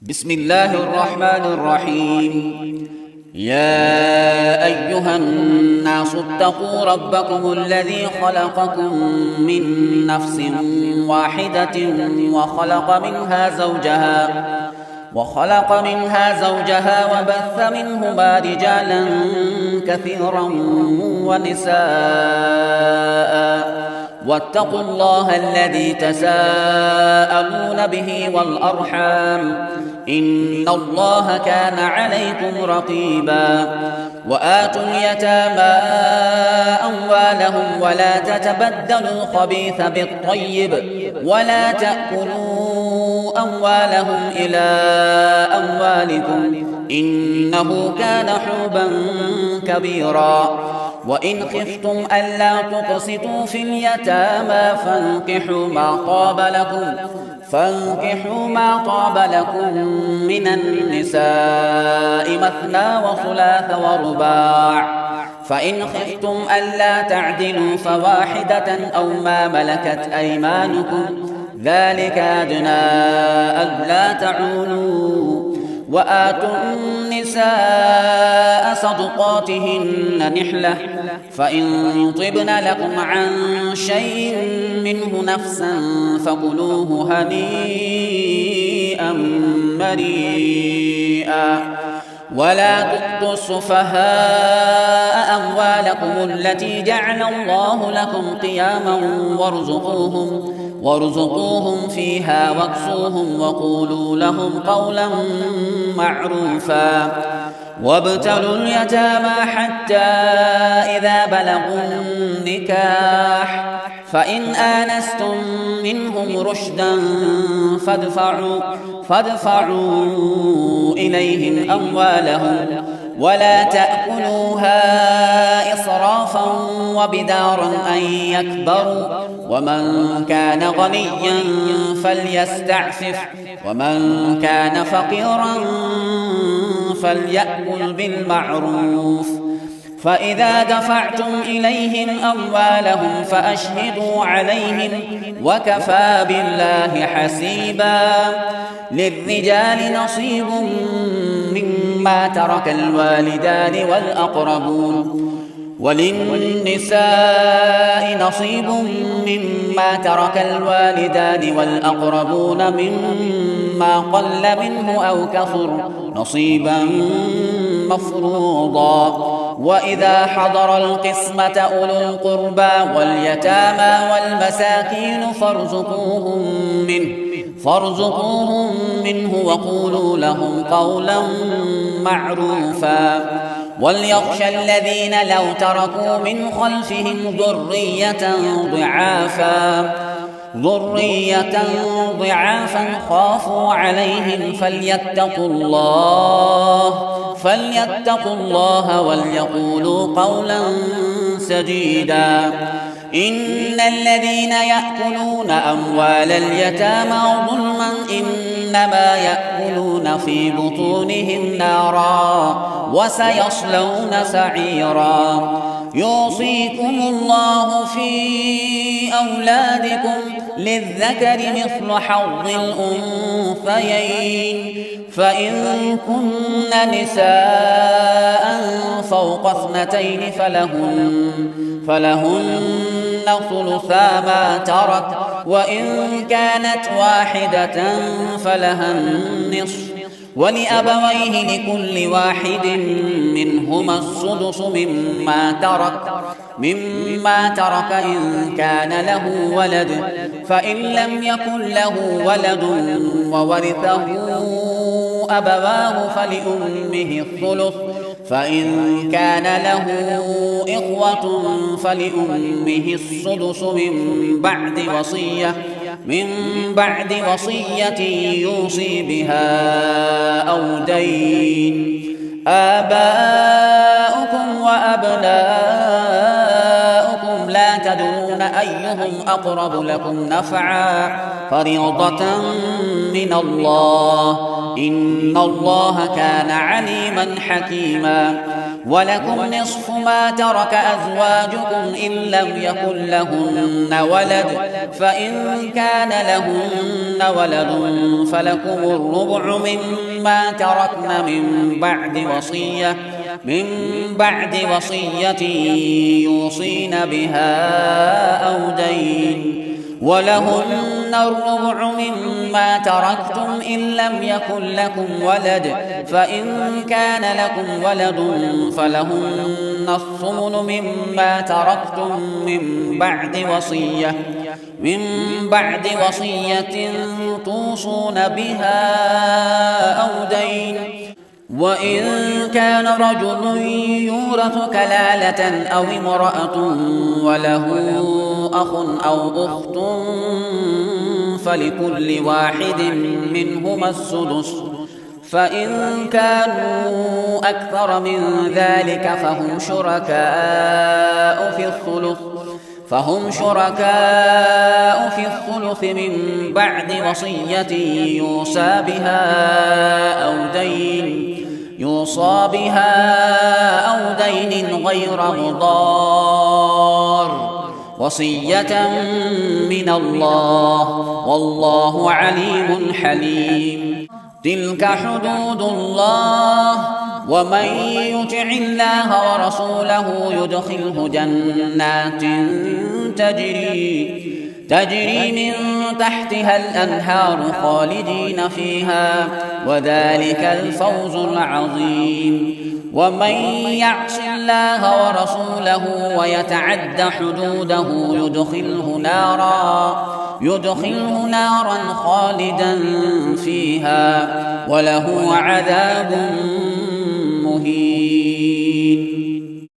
بسم الله الرحمن الرحيم. يا أيها الناس اتقوا ربكم الذي خلقكم من نفس واحدة وخلق منها زوجها وبث منهما رجالا كثيرا ونساء واتقوا الله الذي تساءلون به والأرحام إن الله كان عليكم رقيبا. وآتوا اليتامى أموالهم ولا تتبدلوا الخبيث بالطيب ولا تأكلوا أموالهم إلى أموالكم إنه كان حوبا كبيرا. وإن خفتم ألا تقسطوا في اليتامى فانكحوا ما طاب لكم من النساء مثنى وثلاث ورباع، فإن خفتم ألا تعدلوا فواحدة أو ما ملكت أيمانكم ذلك أدنى ألا تعولوا. وآتوا النساء صدقاتهن نحلة، فإن طبن لكم عن شيء منه نفسا فكلوه هنيئا مريئا. ولا تؤتوا السفهاء أموالكم التي جعل الله لكم قياما وارزقوهم فيها واكسوهم وقولوا لهم قولا معروفا. وابتلوا اليتامى حتى إذا بلغوا النكاح، فإن آنستم منهم رشدا فادفعوا إليهم أموالهم ولا تأكلوها إسرافا وبدارا أن يكبروا. ومن كان غنيا فليستعفف ومن كان فقيرا فليأكل بالمعروف. فإذا دفعتم إليهم أموالهم فأشهدوا عليهم وكفى بالله حسيبا. للرجال نصيب مما ترك الوالدان والأقربون وللنساء نصيب مما ترك الوالدان والأقربون مما قل منه أو كثر نصيبا مفروضا. وإذا حضر القسمة أولو القربى واليتامى والمساكين فارزقوهم منه وقولوا لهم قولا معروفا. وليخشى الذين لو تركوا من خلفهم ذرية ضعافا خافوا عليهم فليتقوا الله وليقولوا قولا سديدا. إن الذين يأكلون أموال اليتامى ظلما إنما يأكلون في بطونهم نارا وسيصلون سعيرا. يوصيكم الله في أولادكم للذكر مثل حظ الأنثيين، فإن كن نساء فوق 2 فلهن ثلثا ما ترك، وإن كانت واحدة فلها النصف، ولأبويه لكل واحد منهما السدس مما ترك إن كان له ولد، فإن لم يكن له ولد وورثه أبواه فلأمه الثلث، فإن كان له إخوة فلأمه السدس من بعد وصية يوصي بها أو دين. آباؤكم وأبناؤكم لا تدرون أيهم أقرب لكم نفعا فريضة من الله إن الله كان عليما حكيما ولكم نصف ما ترك أزواجكم إن لم يكن لهن ولد فإن كان لهن ولد فلكم الربع مما تركن من بعد وصية يوصين بها أو دين ولهن الربع مما تركتم إن لم يكن لكم ولد فإن كان لكم ولد فلهن الثمن مما تركتم من بعد وصية توصون بها أو دين وإن كان رجل يورث كلالة أو امرأة وله أخ أو أخت فلكل واحد منهما السدس فإن كانوا أكثر من ذلك فهم شركاء في الثلث من بعد وصية يوصى بها أو دين غير مضار وصية من الله والله عليم حليم تلك حدود الله ومن يطع الله ورسوله يدخله جنات تجري من تحتها الأنهار خالدين فيها وذلك الفوز العظيم ومن يعص الله ورسوله ويتعد حدوده يدخله نارا خالدا فيها وله عذاب مهين